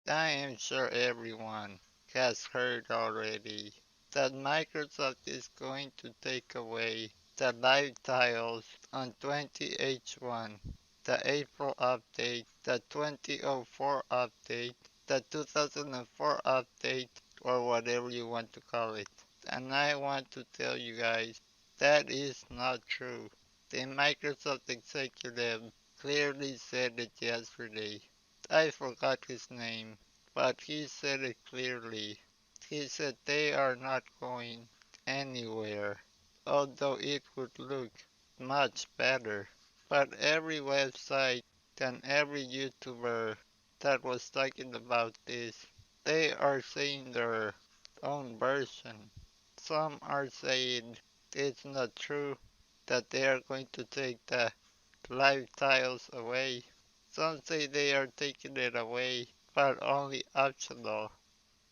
I am sure everyone has heard already that Microsoft is going to take away the live tiles on 20H1, the April update, the 2004 update, the 2004 update, or whatever you want to call it. And I want to tell you guys that is not true. The Microsoft executive clearly said it yesterday. I forgot his name, but he said it clearly. He said they are not going anywhere, although it would look much better. But every website and every YouTuber that was talking about this, they are saying their own version. Some are saying it's not true that they are going to take the live tiles away. Some say they are taking it away, but only optional.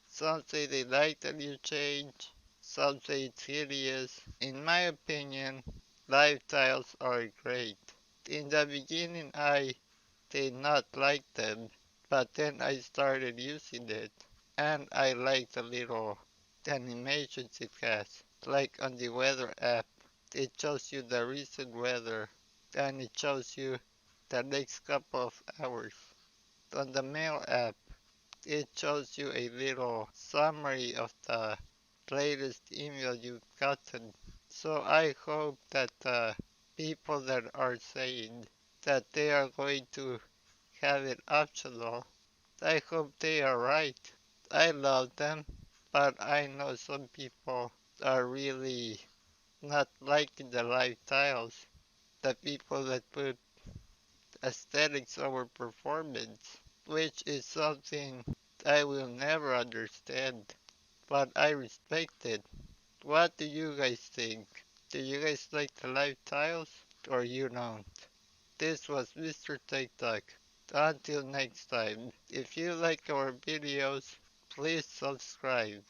Some say they like the new change. Some say it's hideous. In my opinion, live tiles are great. In the beginning, I did not like them, but then I started using it, and I like the little animations it has. Like on the weather app, it shows you the recent weather, and it shows you the next couple of hours. On the mail app, it shows you a little summary of the latest email you've gotten. So I hope that the people that are saying that they are going to have it optional, I hope they are right. I love them, but I know some people are really not liking the live tiles. The people that put aesthetics over performance, which is something I will never understand, but I respect it. What do you guys think? Do you guys like the live tiles or you don't? This was Mr. TikTok. Until next time, if you like our videos, please subscribe.